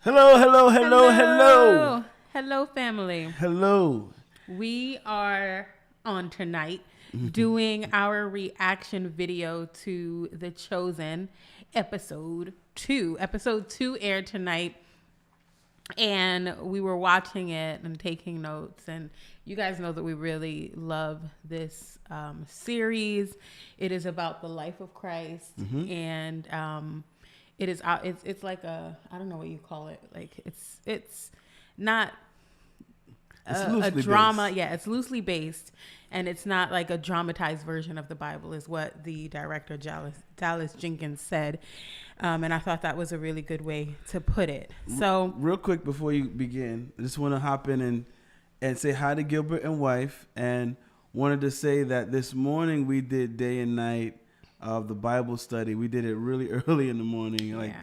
Hello, hello, hello, hello. Hello, family. Hello. We are on tonight doing our reaction video to The Chosen episode 2. Episode 2 aired tonight, and we were watching it and taking notes. And you guys know that we really love this series. It is about the life of Christ, and it's like I don't know what you call it. Like it's not a drama. Based. Yeah, it's loosely based, and it's not like a dramatized version of the Bible, is what the director Dallas Jenkins said. And I thought that was a really good way to put it. So real quick before you begin, I just want to hop in and say hi to Gilbert and wife, and wanted to say that this morning we did day and night of the Bible study. We did it really early in the morning, like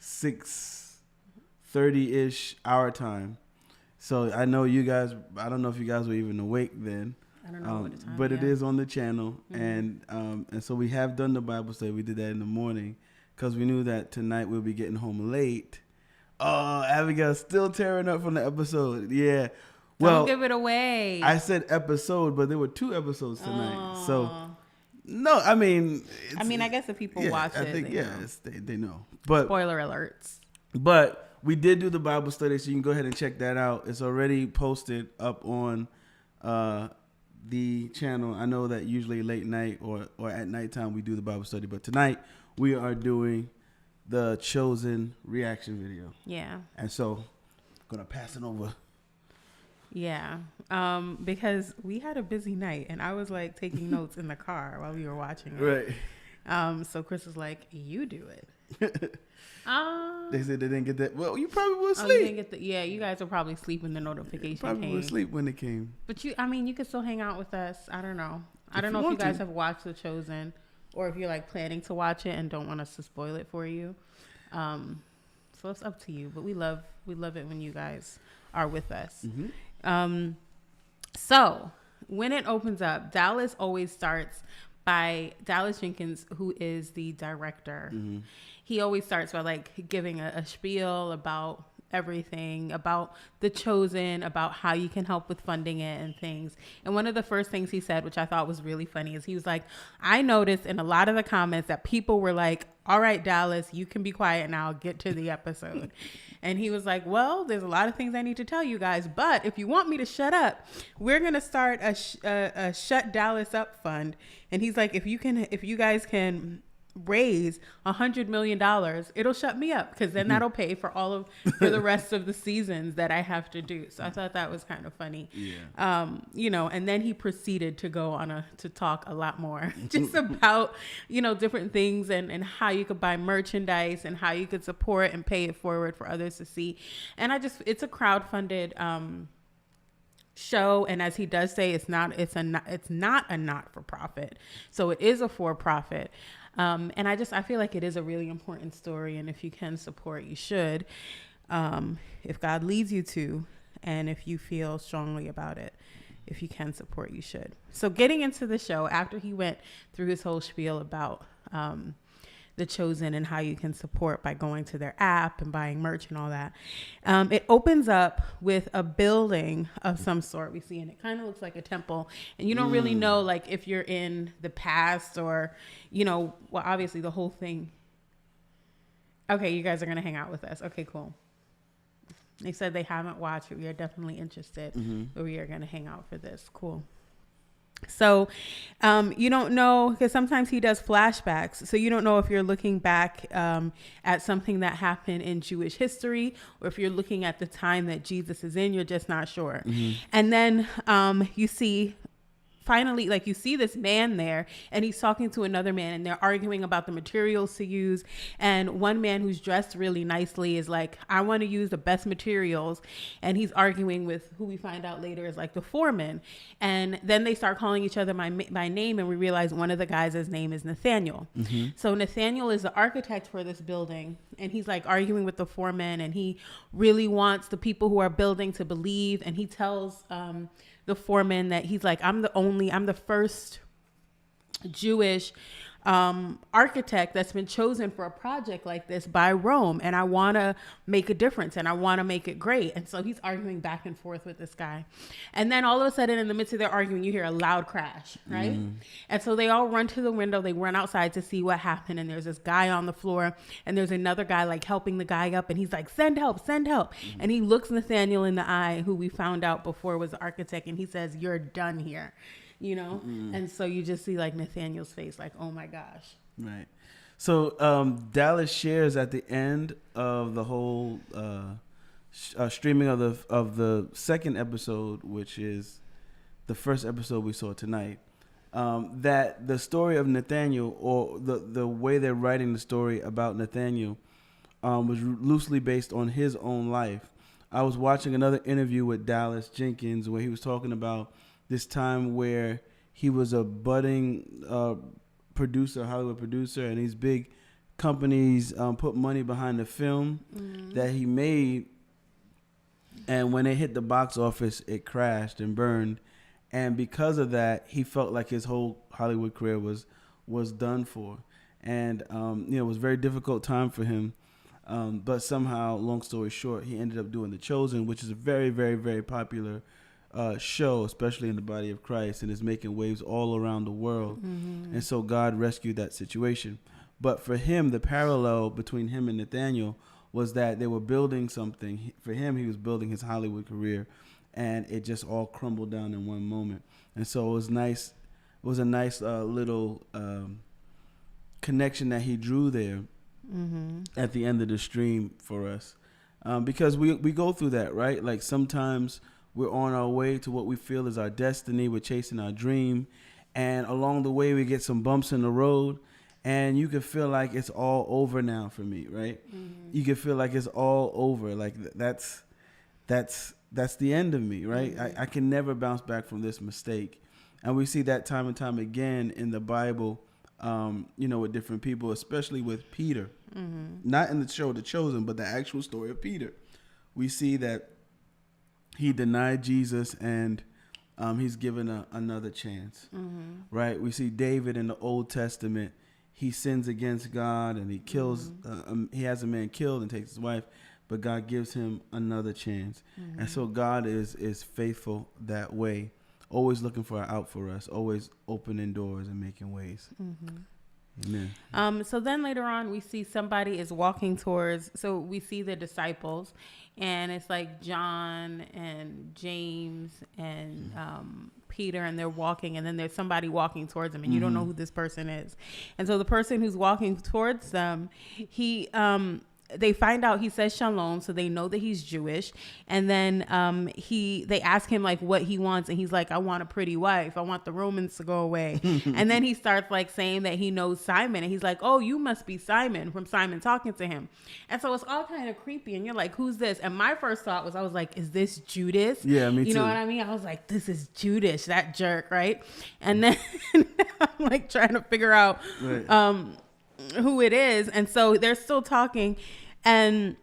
6:30-ish our time. So I know you guys, I don't know if you guys were even awake then. I don't know what the time, but it is on the channel. And so we have done the Bible study. We did that in the morning because we knew that tonight we'll be getting home late. Oh, Abigail's still tearing up from the episode. Yeah. Well, don't give it away. I said episode, but there were 2 episodes tonight. So no, I mean, I guess if people watch it, they know. But spoiler alerts. But we did do the Bible study, so you can go ahead and check that out. It's already posted up on the channel. I know that usually late night or at nighttime we do the Bible study, but tonight we are doing the Chosen reaction video. Yeah. And so I'm gonna pass it over. Yeah. Because we had a busy night, and I was like taking notes in the car while we were watching it. Right. So Chris was like, "You do it." They said they didn't get that. Well, you probably were asleep. You didn't get you guys were probably asleep when the notification probably came. were asleep when it came. But you could still hang out with us. I don't know. I don't know if you guys have watched The Chosen, or if you're like planning to watch it and don't want us to spoil it for you. So it's up to you. But we love it when you guys are with us. So when it opens up, Dallas always starts by Dallas Jenkins, who is the director. He always starts by like giving a spiel about everything, about The Chosen, about how you can help with funding it and things. And one of the first things he said, which I thought was really funny, is he was like, I noticed in a lot of the comments that people were like, all right, Dallas, you can be quiet now, get to the episode. And he was like, well, there's a lot of things I need to tell you guys, but if you want me to shut up, we're going to start a Shut Dallas Up fund. And he's like, if you guys can raise $100 million, it'll shut me up, because then that'll pay for for the rest of the seasons that I have to do. So I thought that was kind of funny. And then he proceeded to go on to talk a lot more just about different things and how you could buy merchandise and how you could support and pay it forward for others to see. And it's a crowdfunded show, and as he does say, it's not a not-for-profit, so it is a for-profit. And I feel like it is a really important story, and if you can support, you should. If God leads you to, and if you feel strongly about it, if you can support, you should. So getting into the show, after he went through his whole spiel about The Chosen and how you can support by going to their app and buying merch and all that, it opens up with a building of some sort we see, and it kind of looks like a temple, and you don't really know like if you're in the past or well, obviously the whole thing. Okay, you guys are gonna hang out with us. Okay, cool. They said they haven't watched it. We are definitely interested, but we are gonna hang out for this. Cool. So you don't know, because sometimes he does flashbacks, so you don't know if you're looking back at something that happened in Jewish history, or if you're looking at the time that Jesus is in. You're just not sure. And then you see finally, like, you see this man there, and he's talking to another man, and they're arguing about the materials to use. And one man who's dressed really nicely is like, I want to use the best materials. And he's arguing with who we find out later is like the foreman. And then they start calling each other by name, and we realize one of the guys' name is Nathaniel. Mm-hmm. So Nathaniel is the architect for this building, and he's like arguing with the foreman, and he really wants the people who are building to believe. And he tells the foreman that he's like, I'm the first Jewish architect that's been chosen for a project like this by Rome, and I want to make a difference and I want to make it great. And so he's arguing back and forth with this guy. And then all of a sudden, in the midst of their arguing, you hear a loud crash, right? And so they all run to the window, they run outside to see what happened. And there's this guy on the floor, and there's another guy like helping the guy up, and he's like, send help, send help. And he looks Nathaniel in the eye, who we found out before was the architect, and he says, you're done here. You know, and so you just see like Nathaniel's face, like, oh my gosh. Right. So Dallas shares at the end of the whole streaming of the second episode, which is the first episode we saw tonight, that the story of Nathaniel, or the way they're writing the story about Nathaniel, was loosely based on his own life. I was watching another interview with Dallas Jenkins where he was talking about this time where he was a budding Hollywood producer, and these big companies put money behind the film that he made. And when it hit the box office, it crashed and burned. And because of that, he felt like his whole Hollywood career was done for. And, it was a very difficult time for him. But somehow, long story short, he ended up doing The Chosen, which is a very, very, very popular show, especially in the body of Christ, and is making waves all around the world. And so God rescued that situation. But for him, the parallel between him and Nathaniel was that they were building something. For him, he was building his Hollywood career, and it just all crumbled down in one moment. And so it was nice. It was a nice little connection that he drew there at the end of the stream for us, because we go through that, right? Like sometimes we're on our way to what we feel is our destiny. We're chasing our dream. And along the way, we get some bumps in the road. And you can feel like it's all over now for me, right? You can feel like it's all over. Like that's the end of me, right? I can never bounce back from this mistake. And we see that time and time again in the Bible, with different people, especially with Peter. Not in the show The Chosen, but the actual story of Peter. We see that he denied Jesus, and he's given another chance, right? We see David in the Old Testament. He sins against God, and he kills. He has a man killed and takes his wife, but God gives him another chance. And so God is faithful that way, always looking for an out for us, always opening doors and making ways. Amen. So then later on, we see somebody is walking towards. So we see the disciples, and it's like John and James and Peter, and they're walking, and then there's somebody walking towards them, and you don't know who this person is. And so the person who's walking towards them, they find out he says shalom, so they know that he's Jewish. And then they ask him like what he wants, and he's like, I want a pretty wife. I want the Romans to go away. And then he starts like saying that he knows Simon, and he's like, oh, you must be Simon, from Simon talking to him. And so it's all kind of creepy, and you're like, who's this? And my first thought was, I was like, is this Judas? Yeah, me too. You know what I mean? I was like, this is Judas, that jerk, right? And then I'm like trying to figure out who it is. And so they're still talking, and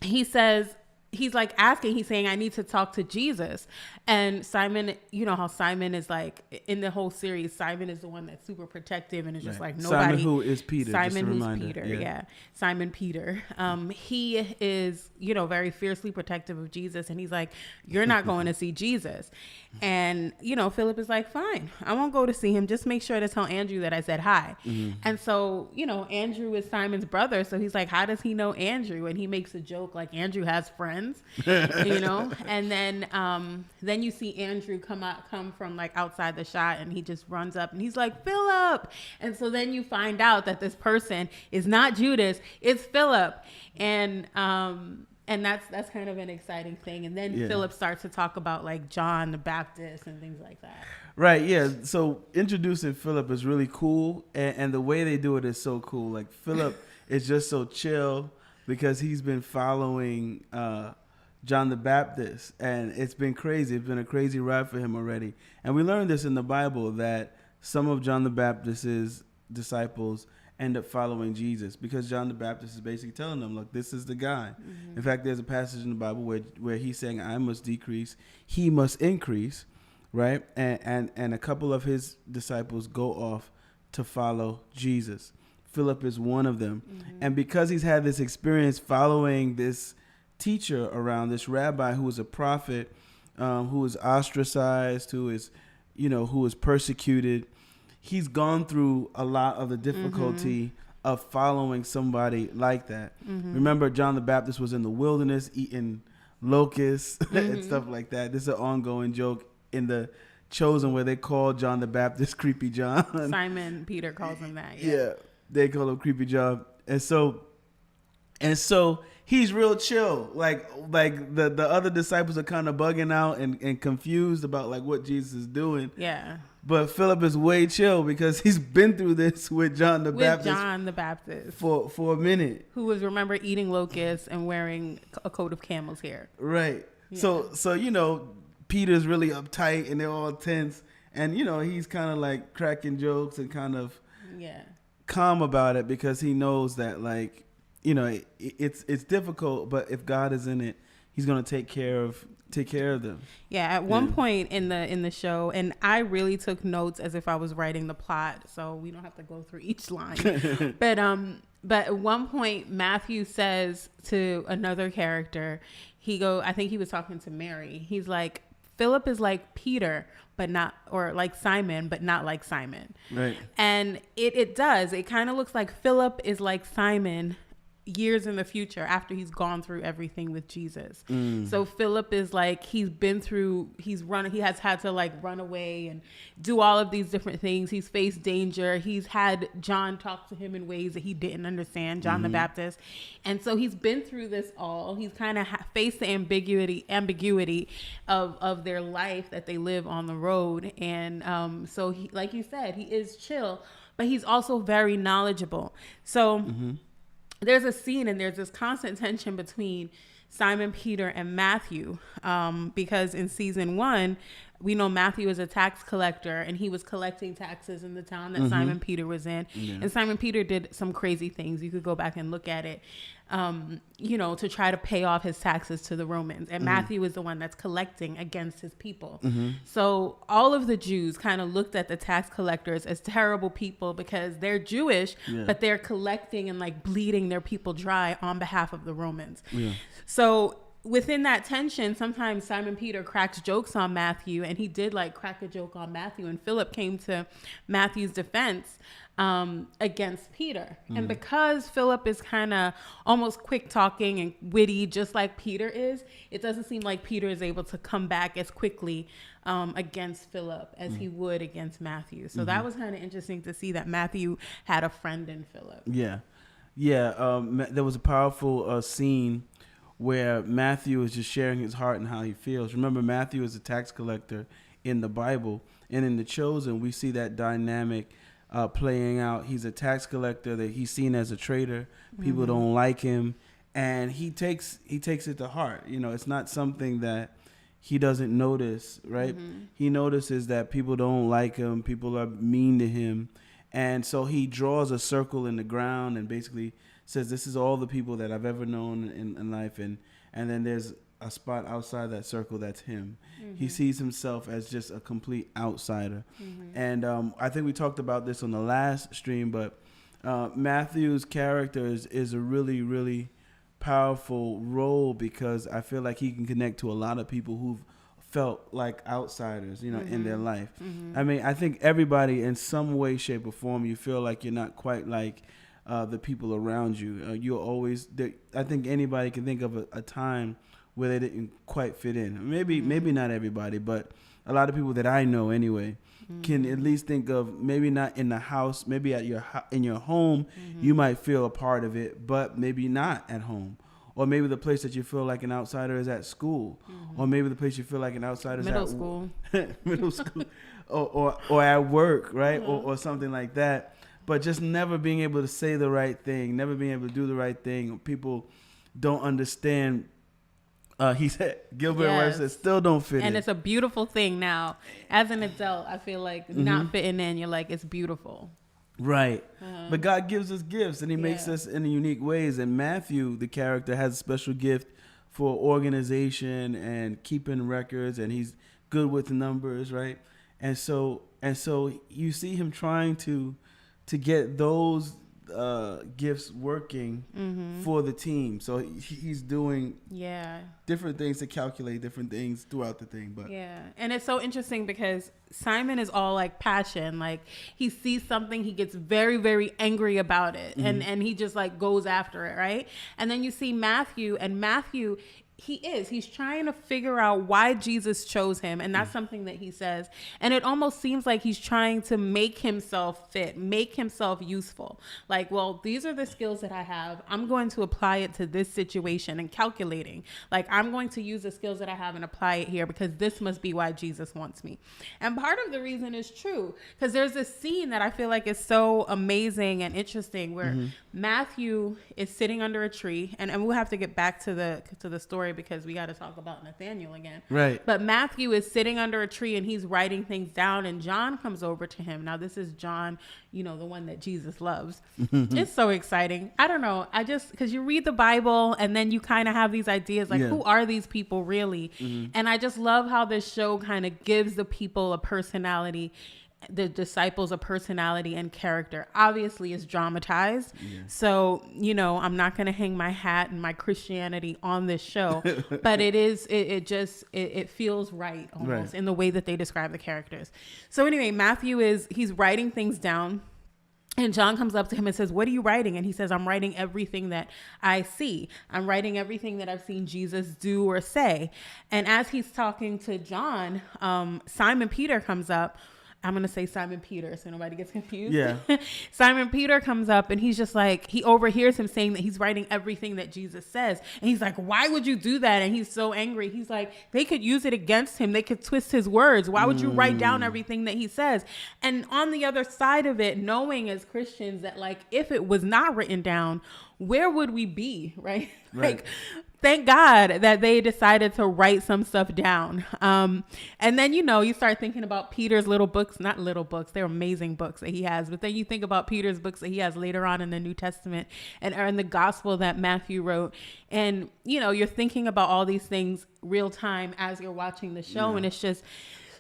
he's like asking, he's saying, I need to talk to Jesus. And Simon, you know how Simon is like in the whole series, Simon is the one that's super protective and is just like nobody. Simon who is Peter. Simon who's Peter. Yeah. Simon Peter. He is, very fiercely protective of Jesus. And he's like, you're not going to see Jesus. And, Philip is like, fine, I won't go to see him. Just make sure to tell Andrew that I said hi. And so, Andrew is Simon's brother. So he's like, how does he know Andrew? And he makes a joke like Andrew has friends, and then you see Andrew come from like outside the shot, and he just runs up and he's like, Philip. And so then you find out that this person is not Judas, it's Philip. And that's kind of an exciting thing. And then Philip starts to talk about like John the Baptist and things like that. Right. Yeah. So introducing Philip is really cool. And the way they do it is so cool. Like Philip is just so chill because he's been following, John the Baptist, and it's been crazy. It's been a crazy ride for him already. And we learned this in the Bible, that some of John the Baptist's disciples end up following Jesus because John the Baptist is basically telling them, look, this is the guy. In fact, there's a passage in the Bible where he's saying, I must decrease, he must increase, right? And a couple of his disciples go off to follow Jesus. Philip is one of them. And because he's had this experience following this teacher around, this rabbi who was a prophet, who was ostracized, who is persecuted, he's gone through a lot of the difficulty of following somebody like that. Remember, John the Baptist was in the wilderness eating locusts and stuff like that. This is an ongoing joke in the Chosen where they call John the Baptist Creepy John. Simon Peter calls him that. Yeah, they call him Creepy John. And so he's real chill. Like the other disciples are kind of bugging out and confused about like what Jesus is doing. Yeah. But Philip is way chill because he's been through this with John the Baptist for a minute. Who was, remember, eating locusts and wearing a coat of camel's hair. Right. Yeah. So Peter's really uptight and they're all tense. And, he's kind of like cracking jokes and kind of calm about it because he knows that like, it's difficult, but if God is in it, he's going to take care of them. Yeah. At one point in the show, and I really took notes as if I was writing the plot, so we don't have to go through each line. But at one point, Matthew says to another character, I think he was talking to Mary. He's like, Philip is like Peter, but not, or like Simon, but not like Simon. Right. And it does. It kind of looks like Philip is like Simon years in the future after he's gone through everything with Jesus. So Philip is like, he has had to like run away and do all of these different things. He's faced danger. He's had John talk to him in ways that he didn't understand, John the Baptist. And so he's been through this all. He's kind of faced the ambiguity of their life that they live on the road. And so he, like you said, he is chill, but he's also very knowledgeable. So there's a scene and there's this constant tension between Simon Peter and Matthew, because in season 1, we know Matthew is a tax collector and he was collecting taxes in the town that Simon Peter was in. And Simon Peter did some crazy things. You could go back and look at it, to try to pay off his taxes to the Romans. And Matthew is the one that's collecting against his people. So all of the Jews kind of looked at the tax collectors as terrible people because they're Jewish, but they're collecting and like bleeding their people dry on behalf of the Romans. So within that tension, sometimes Simon Peter cracks jokes on Matthew, and he did like crack a joke on Matthew, and Philip came to Matthew's defense against Peter. And because Philip is kind of almost quick talking and witty, just like Peter is, it doesn't seem like Peter is able to come back as quickly against Philip as he would against Matthew. So that was kind of interesting to see that Matthew had a friend in Philip. There was a powerful scene where Matthew is just sharing his heart and how he feels. Remember, Matthew is a tax collector in the Bible, and in The Chosen, we see that dynamic playing out. He's a tax collector that he's seen as a traitor. People don't like him, and he takes it to heart. It's not something that he doesn't notice, right? He notices that people don't like him, people are mean to him, and so he draws a circle in the ground and basically says, this is all the people that I've ever known in life, and then there's a spot outside that circle that's him. He sees himself as just a complete outsider. And I think we talked about this on the last stream, but Matthew's character is a really, really powerful role because I feel like he can connect to a lot of people who've felt like outsiders, in their life. I mean, I think everybody in some way, shape, or form, you feel like you're not quite like the people around you. You're always there. I think anybody can think of a time where they didn't quite fit in. Maybe not everybody, but a lot of people that I know anyway can at least think of, maybe not in the house, maybe in your home, you might feel a part of it, but maybe not at home. Or maybe the place that you feel like an outsider is at school. Or maybe the place you feel like an outsider is middle school. Middle school. Or at work, right? Or something like that. But just never being able to say the right thing, never being able to do the right thing. People don't understand. He said, Gilbert West said, still don't fit in. And it's a beautiful thing now. As an adult, I feel like not fitting in, you're like, it's beautiful. Right. But God gives us gifts, and he makes us in unique ways. And Matthew, the character, has a special gift for organization and keeping records, and he's good with numbers, right? And so you see him trying to to get those gifts working for the team. So he's doing different things to calculate different things throughout the thing. But and it's so interesting because Simon is all like passion. Like he sees something, he gets very, very angry about it, and he just like goes after it, right? And then you see Matthew, and Matthew, he's trying to figure out why Jesus chose him. And that's something that he says. And it almost seems like he's trying to make himself fit, make himself useful. Like, well, these are the skills that I have. I'm going to apply it to this situation, and calculating. Like, I'm going to use the skills that I have and apply it here because this must be why Jesus wants me. And part of the reason is true because there's this scene that I feel like is so amazing and interesting where Matthew is sitting under a tree, and we'll have to get back to the story because we got to talk about Nathaniel again. Right. But Matthew is sitting under a tree and he's writing things down, and John comes over to him. Now, this is John, the one that Jesus loves. It's so exciting. I don't know. Because you read the Bible and then you kind of have these ideas like, who are these people really? And I just love how this show kind of gives the people a personality, the disciples a personality and character. Obviously it's dramatized. So, I'm not going to hang my hat and my Christianity on this show, but it feels right almost in the way that they describe the characters. So anyway, he's writing things down, and John comes up to him and says, "What are you writing?" And he says, "I'm writing everything that I see. I'm writing everything that I've seen Jesus do or say." And as he's talking to John, Simon Peter comes up. I'm going to say Simon Peter so nobody gets confused. Yeah. Simon Peter comes up and he's just like, he overhears him saying that he's writing everything that Jesus says. And he's like, "Why would you do that?" And he's so angry. He's like, they could use it against him. They could twist his words. Why would you write down everything that he says? And on the other side of it, knowing as Christians that like, if it was not written down, where would we be? Right. Like, thank God that they decided to write some stuff down. And then, you start thinking about Peter's little books, not little books, they're amazing books that he has. But then you think about Peter's books that he has later on in the New Testament and are in the gospel that Matthew wrote. And, you're thinking about all these things real time as you're watching the show. Yeah. And it's just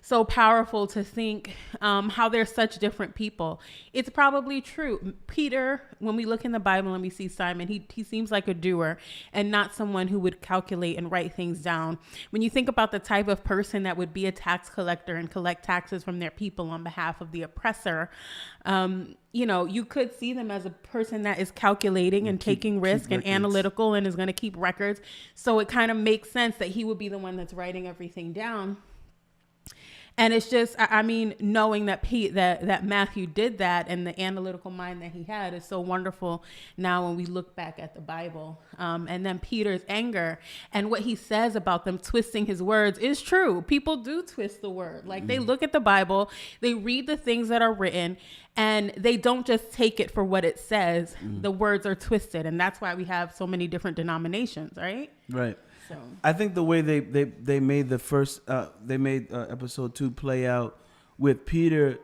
so powerful to think how they're such different people. It's probably true. Peter, when we look in the Bible and we see Simon, he seems like a doer and not someone who would calculate and write things down. When you think about the type of person that would be a tax collector and collect taxes from their people on behalf of the oppressor, you could see them as a person that is calculating and taking risk and analytical and is going to keep records. So it kind of makes sense that he would be the one that's writing everything down. And it's just, knowing that that Matthew did that and the analytical mind that he had is so wonderful now when we look back at the Bible. And then Peter's anger and what he says about them twisting his words is true. People do twist the word. Like they look at the Bible, they read the things that are written, and they don't just take it for what it says. The words are twisted. And that's why we have so many different denominations, right? Right. So I think the way they made the first episode 2 play out with Peter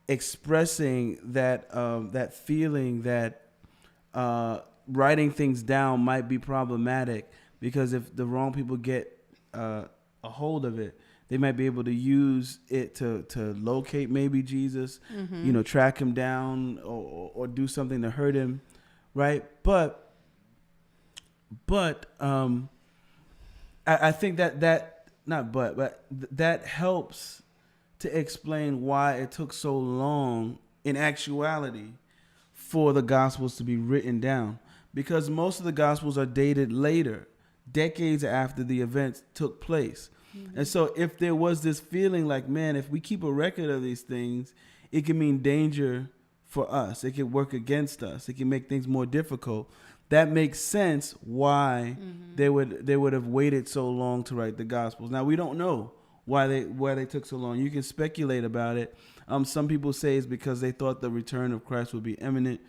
expressing that feeling that writing things down might be problematic because if the wrong people get a hold of it, they might be able to use it to locate maybe Jesus, track him down or do something to hurt him, right? But I think that helps to explain why it took so long in actuality for the Gospels to be written down, because most of the Gospels are dated later, decades after the events took place. And so if there was this feeling like, man, if we keep a record of these things, it can mean danger for us. It can work against us. It can make things more difficult. That makes sense why they would have waited so long to write the Gospels. Now, we don't know why they took so long. You can speculate about it. Some people say it's because they thought the return of Christ would be imminent,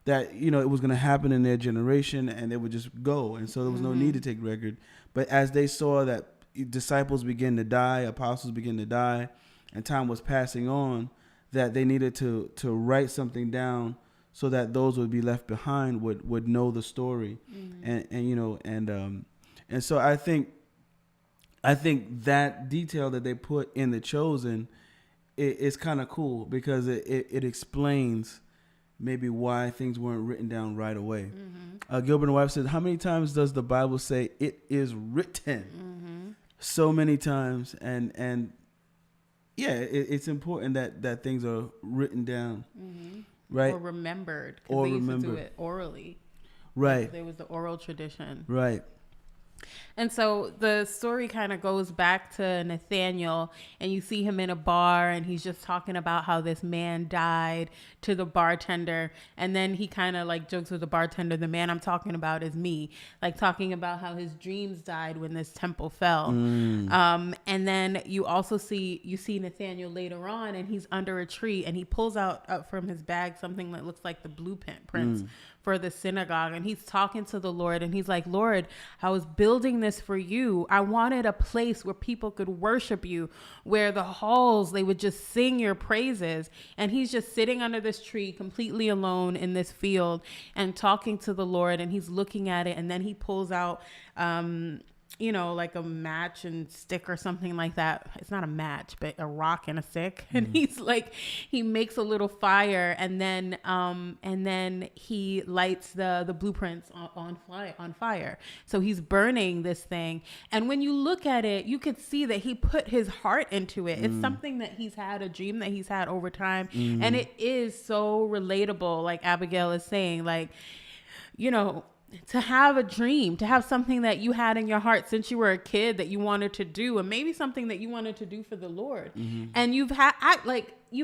that it was going to happen in their generation and they would just go. And so there was no need to take record. But as they saw that disciples begin to die, apostles begin to die, and time was passing on, that they needed to write something down so that those would be left behind would know the story, and so I think that detail that they put in The Chosen is kind of cool because it explains maybe why things weren't written down right away. Gilbert and Wife said, how many times does the Bible say it is written? So many times. And yeah, it's important that things are written down. Right. Or remembered. Or they used remembered. to do it orally. Right. There was the oral tradition. Right. And so the story kind of goes back to Nathaniel, and you see him in a bar, and he's just talking about how this man died to the bartender. And then he kind of like jokes with the bartender, the man I'm talking about is me, like talking about how his dreams died when this temple fell. And then you also see Nathaniel later on, and he's under a tree, and he pulls out from his bag something that looks like the blueprints for the synagogue, and he's talking to the Lord, and he's like, Lord, I was building this for you. I wanted a place where people could worship you, where the halls, they would just sing your praises. And he's just sitting under this tree completely alone in this field and talking to the Lord, and he's looking at it, and then he pulls out like a match and stick or something like that. It's not a match, but a rock and a stick. And he's like, he makes a little fire, and then he lights the blueprints on fire. So he's burning this thing. And when you look at it, you could see that he put his heart into it. It's something that he's had, a dream that he's had over time. And it is so relatable. Like Abigail is saying, like, to have a dream, to have something that you had in your heart since you were a kid that you wanted to do, and maybe something that you wanted to do for the Lord. And you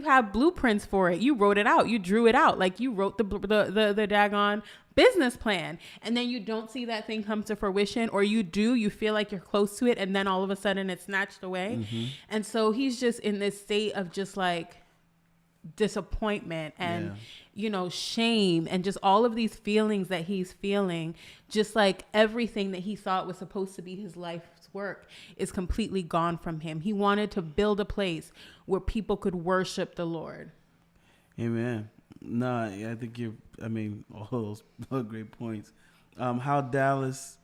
have blueprints for it. You wrote it out. You drew it out. Like you wrote the daggone business plan, and then you don't see that thing come to fruition, or you do, you feel like you're close to it, and then all of a sudden it's snatched away. And so he's just in this state of just like disappointment and shame, and just all of these feelings that he's feeling, just like everything that he thought was supposed to be his life's work is completely gone from him. He wanted to build a place where people could worship the Lord. Amen. No, I think all those are great points. How Dallas's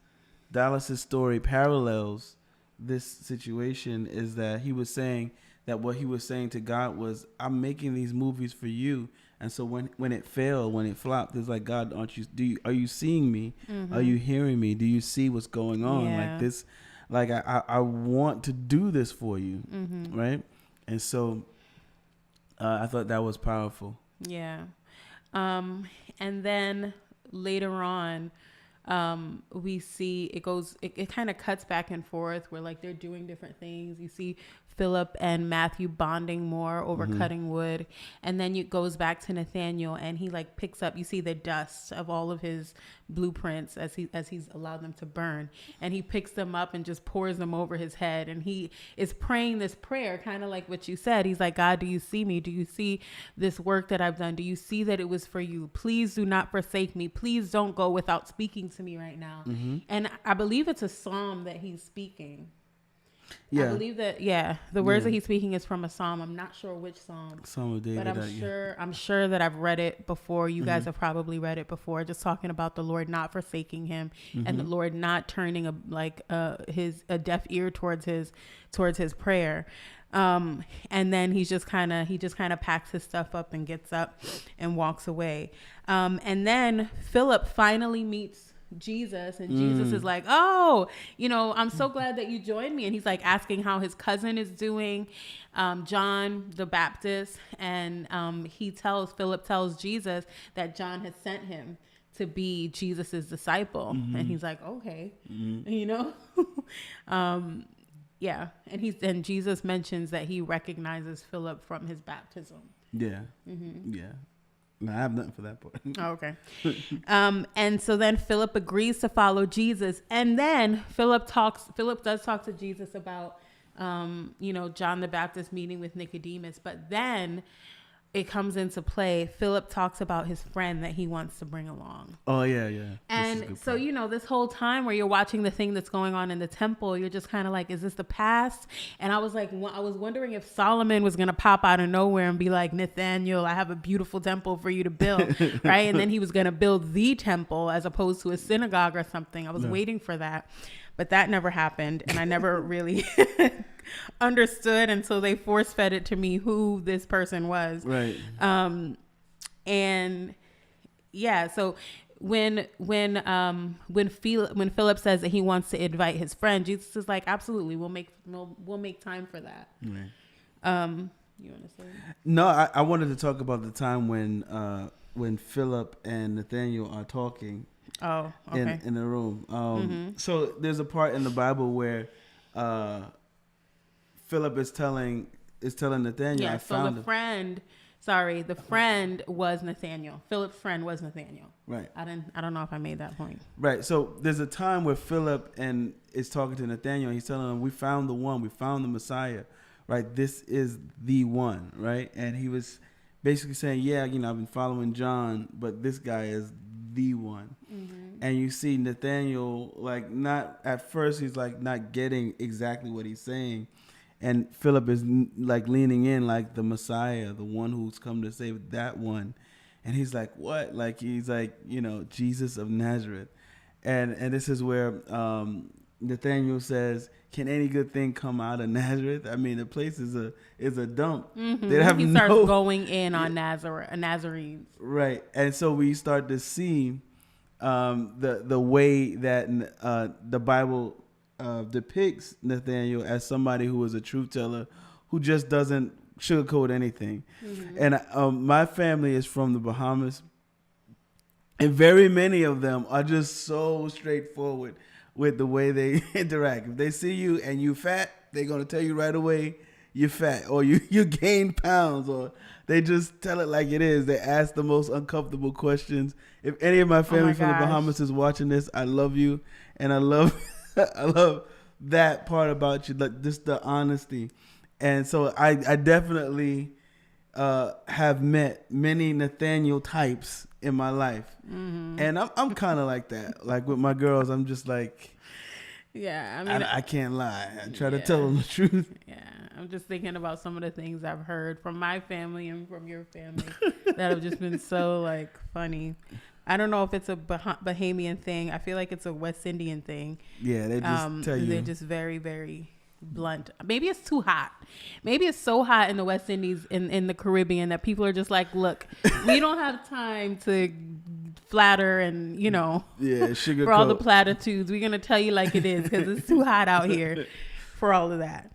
story parallels this situation is that he was saying that what he was saying to God was, I'm making these movies for you. And so when it failed, when it flopped, it's like, God, are you seeing me? Are you hearing me? Do you see what's going on? Yeah. Like this, like I want to do this for you. Right. And so I thought that was powerful. Yeah. And then later on, we see it kind of cuts back and forth where like they're doing different things. You see Philip and Matthew bonding more over cutting wood, and then it goes back to Nathaniel, and he like picks up, you see the dust of all of his blueprints as he's allowed them to burn, and he picks them up and just pours them over his head, and he is praying this prayer, kind of like what you said. He's like, God, do you see me? Do you see this work that I've done? Do you see that it was for you? Please do not forsake me. Please don't go without speaking to me right now. And I believe it's a psalm that he's speaking. Yeah. I believe that, the words that he's speaking is from a psalm. I'm not sure which psalm. Psalm of David. But I'm sure that I've read it before. You guys have probably read it before, just talking about the Lord not forsaking him and the Lord not turning a deaf ear towards his prayer. And then he just kind of packs his stuff up and gets up and walks away. And then Philip finally meets Jesus, and Jesus is like, oh, I'm so glad that you joined me. And he's like asking how his cousin is doing, John the Baptist. And Philip tells Jesus that John has sent him to be Jesus's disciple. And he's like, okay, and Jesus mentions that he recognizes Philip from his baptism. Yeah. No, I have nothing for that part. Oh, okay. And so then Philip agrees to follow Jesus. And then Philip does talk to Jesus about, John the Baptist meeting with Nicodemus. But then it comes into play. Philip talks about his friend that he wants to bring along. Oh, yeah. And so, this whole time where you're watching the thing that's going on in the temple, you're just kind of like, is this the past? And I was like, I was wondering if Solomon was going to pop out of nowhere and be like, Nathaniel, I have a beautiful temple for you to build, right? And then he was going to build the temple as opposed to a synagogue or something. I was waiting for that, but that never happened. And I never really understood until they force fed it to me who this person was. Right. And yeah. So when Philip says that he wants to invite his friend, Jesus is like, absolutely, we'll make time for that. Right. You want to say? No, I wanted to talk about the time when Philip and Nathaniel are talking. Oh, okay. In the room. So there's a part in the Bible where Philip is telling Nathaniel, Yeah. I So found the him. friend was Nathaniel. Philip's friend was Nathaniel. Right. I don't know if I made that point. Right. So there's a time where Philip is talking to Nathaniel. He's telling him, we found the one. We found the Messiah. Right. This is the one. Right. And he was basically saying, yeah, I've been following John, but this guy is the one. And you see Nathaniel, like, not at first, he's like not getting exactly what he's saying. And Philip is like leaning in, like the Messiah, the one who's come to save, that one. And he's like, what? Like, he's like, Jesus of Nazareth. And this is where Nathaniel says, can any good thing come out of Nazareth? I mean, the place is a dump. They have He starts going in on Nazarenes. Right. And so we start to see the way that the Bible depicts Nathaniel as somebody who is a truth teller, who just doesn't sugarcoat anything. And my family is from the Bahamas, and very many of them are just so straightforward with the way they interact. If they see you and you fat, they're gonna tell you right away you're fat, or you gain pounds, or they just tell it like it is. They ask the most uncomfortable questions. If any of my family from the Bahamas is watching this, I love you, and I love I love that part about you, like just the honesty. And so I definitely have met many Nathaniel types in my life, and I'm kind of like that. Like with my girls, I'm just like, yeah. I mean, I can't lie. I try to tell them the truth. Yeah, I'm just thinking about some of the things I've heard from my family and from your family that have just been so like funny. I don't know if it's a Bahamian thing. I feel like it's a West Indian thing. Yeah, they just tell you. They're just very, very blunt. Maybe it's too hot. Maybe it's so hot in the West Indies, in the Caribbean, that people are just like, look, we don't have time to flatter and, sugar for all the platitudes. We're going to tell you like it is because it's too hot out here for all of that.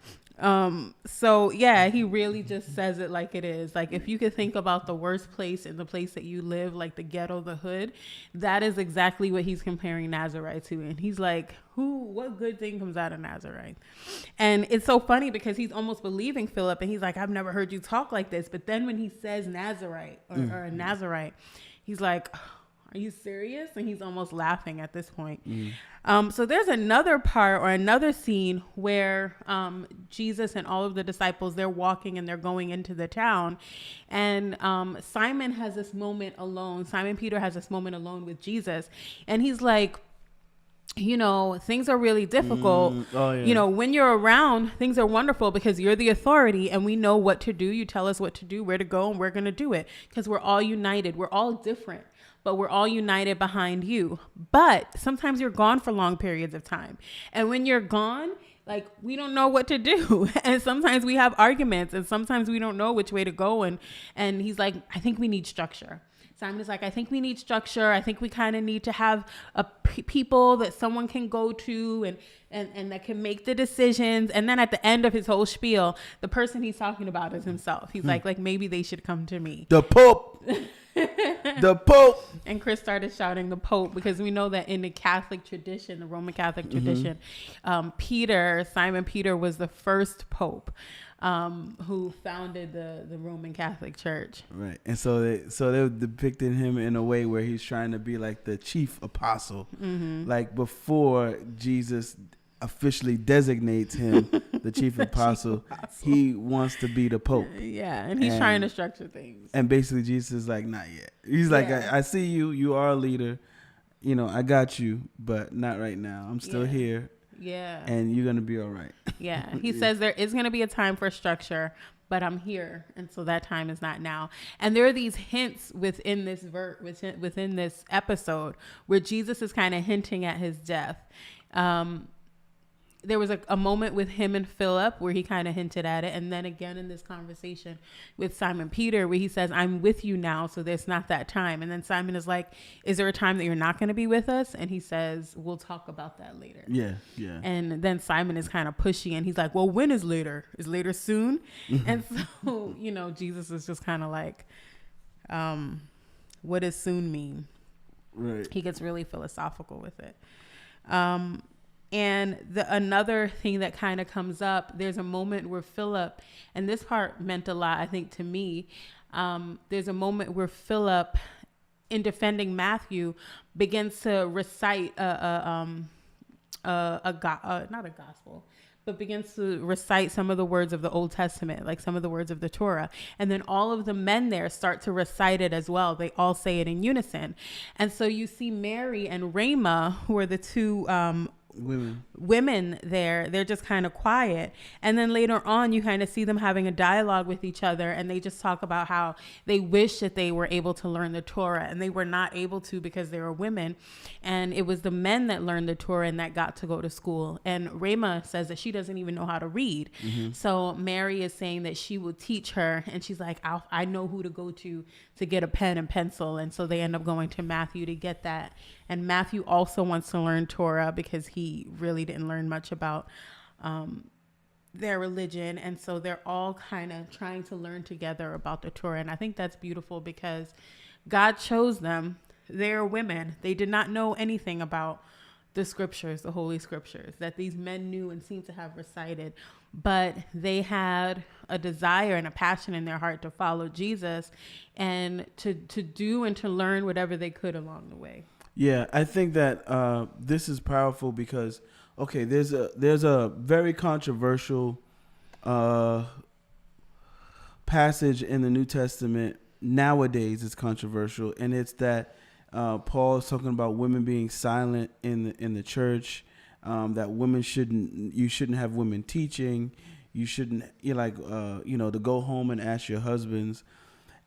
So yeah, he really just says it like it is. Like, if you could think about the worst place in the place that you live, like the ghetto, the hood, that is exactly what he's comparing Nazareth to. And he's like, what good thing comes out of Nazareth? And it's so funny because he's almost believing Philip, and he's like, I've never heard you talk like this. But then when he says Nazarite or a Nazarite, he's like, are you serious? And he's almost laughing at this point. So there's another part or another scene where Jesus and all of the disciples, they're walking and they're going into the town. And Simon has this moment alone. Simon Peter has this moment alone with Jesus. And he's like, things are really difficult. When you're around, things are wonderful because you're the authority and we know what to do. You tell us what to do, where to go, and we're going to do it because we're all united. We're all different, but we're all united behind you. But sometimes you're gone for long periods of time. And when you're gone, like, we don't know what to do. And sometimes we have arguments, and sometimes we don't know which way to go. And he's like, I think we need structure. Simon is like, I think we need structure. I think we kind of need to have people that someone can go to and that can make the decisions. And then at the end of his whole spiel, the person he's talking about is himself. He's like maybe they should come to me. The Pope. The Pope. And Chris started shouting the Pope because we know that in the Catholic tradition, the Roman Catholic tradition, Simon Peter was the first Pope who founded the Roman Catholic Church. Right. And so they depicted him in a way where he's trying to be like the chief apostle. Like before Jesus officially designates him the chief apostle, he wants to be the Pope. Yeah, and he's trying to structure things. And basically Jesus is like, not yet. He's like, I see you are a leader. I got you, but not right now. I'm still here. Yeah. And you're going to be all right. Yeah. He says there is going to be a time for structure, but I'm here. And so that time is not now. And there are these hints within this within this episode where Jesus is kind of hinting at his death. there was a moment with him and Philip where he kind of hinted at it. And then again in this conversation with Simon Peter, where he says, I'm with you now, so there's not that time. And then Simon is like, is there a time that you're not going to be with us? And he says, we'll talk about that later. Yeah, yeah. And then Simon is kind of pushy and he's like, well, when is later? Is later soon? And so, you know, Jesus is just kind of like, what does soon mean? Right. He gets really philosophical with it. And another thing that kind of comes up, there's a moment where Philip, and this part meant a lot, I think, to me. There's a moment where Philip, in defending Matthew, begins to recite not a gospel, but begins to recite some of the words of the Old Testament, like some of the words of the Torah. And then all of the men there start to recite it as well. They all say it in unison. And so you see Mary and Rama, who are the two women there, they're just kind of quiet. And then later on, you kind of see them having a dialogue with each other, and they just talk about how they wish that they were able to learn the Torah, and they were not able to because they were women. And it was the men that learned the Torah and that got to go to school. And Rama says that she doesn't even know how to read. So Mary is saying that she will teach her, and she's like, I know who to go to get a pen and pencil. And so they end up going to Matthew to get that. And Matthew also wants to learn Torah because he really didn't learn much about their religion. And so they're all kind of trying to learn together about the Torah. And I think that's beautiful because God chose them. They're women. They did not know anything about the scriptures, the holy scriptures that these men knew and seemed to have recited. But they had a desire and a passion in their heart to follow Jesus and to do and to learn whatever they could along the way. Yeah, I think that this is powerful because, okay, there's a very controversial passage in the New Testament nowadays. It's controversial, and it's that Paul is talking about women being silent in the church. That women you shouldn't have women teaching. You shouldn't, to go home and ask your husbands.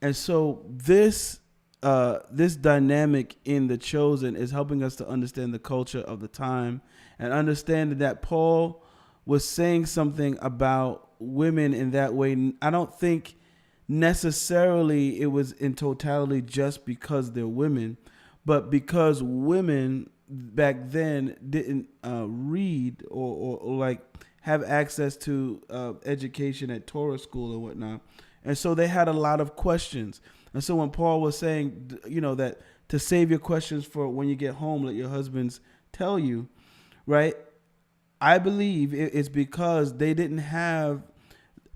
And so this dynamic in The Chosen is helping us to understand the culture of the time and understand that Paul was saying something about women in that way. I don't think necessarily it was in totality just because they're women, but because women back then didn't read or like have access to education at Torah school and whatnot. And so they had a lot of questions. And so when Paul was saying, that to save your questions for when you get home, let your husbands tell you, right? I believe it's because they didn't have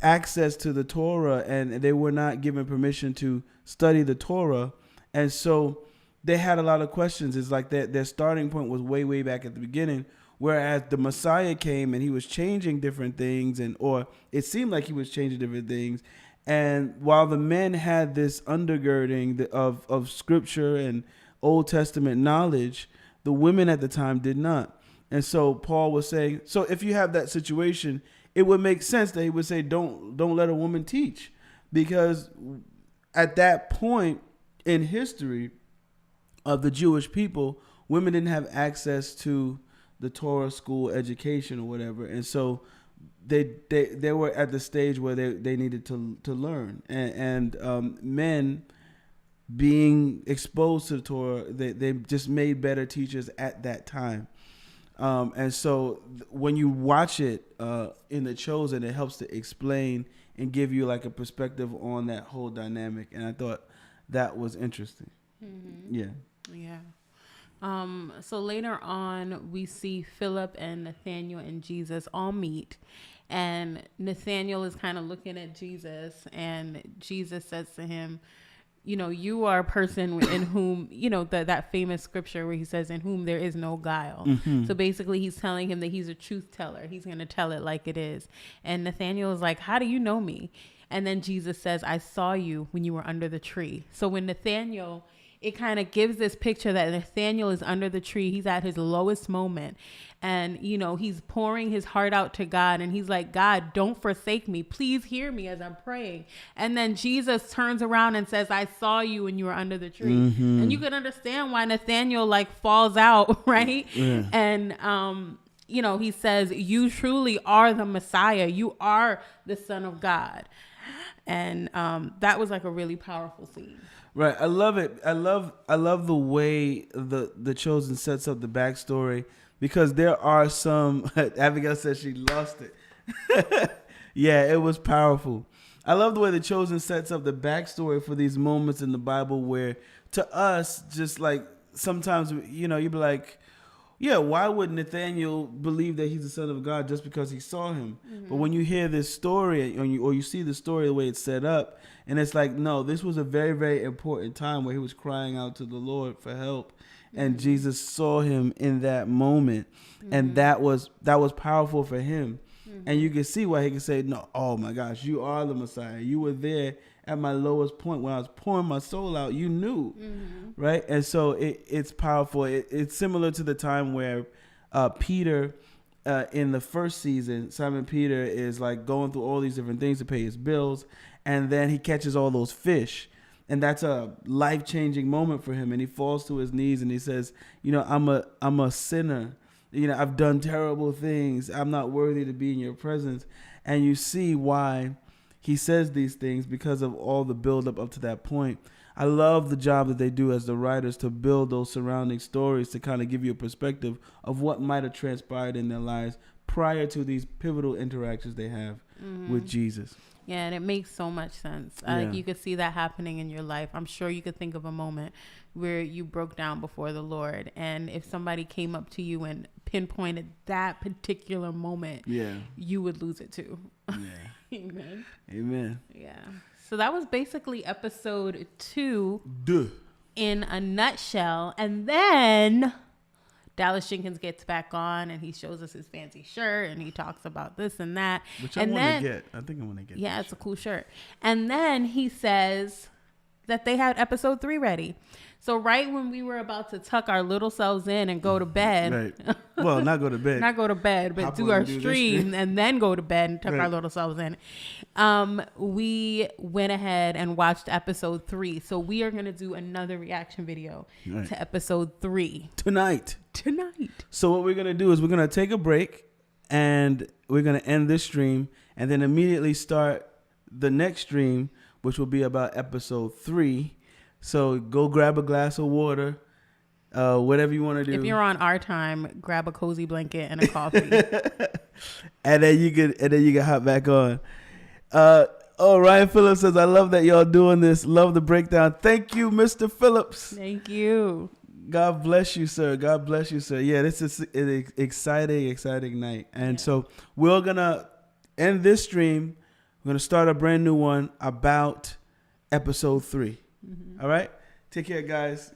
access to the Torah and they were not given permission to study the Torah. And so they had a lot of questions. It's like their starting point was way, way back at the beginning, whereas the Messiah came and he was changing different things, or it seemed like he was changing different things. And while the men had this undergirding of scripture and Old Testament knowledge, the women at the time did not. And so Paul was saying, so if you have that situation, it would make sense that he would say, don't let a woman teach, because at that point in history of the Jewish people, women didn't have access to the Torah school education or whatever. And so they were at the stage where they needed to learn, and men being exposed to the Torah, they just made better teachers at that time. And so when you watch it in The Chosen, it helps to explain and give you like a perspective on that whole dynamic. And I thought that was interesting. Mm-hmm. Yeah. So later on, we see Philip and Nathaniel and Jesus all meet, and Nathaniel is kind of looking at Jesus, and Jesus says to him, you are a person in whom, that famous scripture where he says, in whom there is no guile. Mm-hmm. So basically he's telling him that he's a truth teller. He's going to tell it like it is. And Nathaniel is like, how do you know me? And then Jesus says, I saw you when you were under the tree. So when Nathaniel, it kind of gives this picture that Nathaniel is under the tree. He's at his lowest moment. And, he's pouring his heart out to God. And he's like, God, don't forsake me. Please hear me as I'm praying. And then Jesus turns around and says, I saw you when you were under the tree. Mm-hmm. And you can understand why Nathaniel falls out, right? Yeah. he says, you truly are the Messiah. You are the Son of God. And that was like a really powerful scene. Right. I love it. I love the way the Chosen sets up the backstory, because there are some, Abigail said she lost it. Yeah, it was powerful. I love the way the Chosen sets up the backstory for these moments in the Bible where, to us, just like sometimes, you'd be like, yeah, why would Nathaniel believe that he's the Son of God just because he saw him? Mm-hmm. But when you hear this story, or you see the story the way it's set up, and it's like, no, this was a very, very important time where he was crying out to the Lord for help, and Jesus saw him in that moment, and that was powerful for him. And you can see why he can say, no, oh my gosh, you are the Messiah. You were there at my lowest point when I was pouring my soul out. You knew, right? And so it's powerful. It's similar to the time where Peter, in the first season, Simon Peter is like going through all these different things to pay his bills, and then he catches all those fish. And that's a life-changing moment for him. And he falls to his knees and he says, I'm a sinner. I've done terrible things. I'm not worthy to be in your presence. And you see why he says these things, because of all the build up to that point. I love the job that they do as the writers to build those surrounding stories to kind of give you a perspective of what might have transpired in their lives prior to these pivotal interactions they have with Jesus. Yeah, and it makes so much sense. Yeah. Like, you could see that happening in your life. I'm sure you could think of a moment where you broke down before the Lord, and if somebody came up to you and pinpointed that particular moment, you would lose it too. Yeah. Amen. Yeah. So that was basically episode 2 in a nutshell. And then Dallas Jenkins gets back on and he shows us his fancy shirt and he talks about this and that. Which I want to get. I think I want to get. Yeah, it's a cool shirt. And then he says that they had episode 3 ready. So right when we were about to tuck our little selves in and go to bed. Right. Well, not go to bed. Not go to bed, but do our stream and then go to bed and tuck our little selves in. We went ahead and watched episode 3. So we are going to do another reaction video to episode 3. Tonight. So what we're going to do is we're going to take a break and we're going to end this stream and then immediately start the next stream, which will be about episode 3. So go grab a glass of water, whatever you want to do. If you're on our time, grab a cozy blanket and a coffee. and then you can hop back on. Ryan Phillips says, I love that y'all doing this. Love the breakdown. Thank you, Mr. Phillips. Thank you. God bless you, sir. God bless you, sir. Yeah, this is an exciting night. And so we're going to end this stream. We're going to start a brand new one about episode 3. All right. Take care, guys.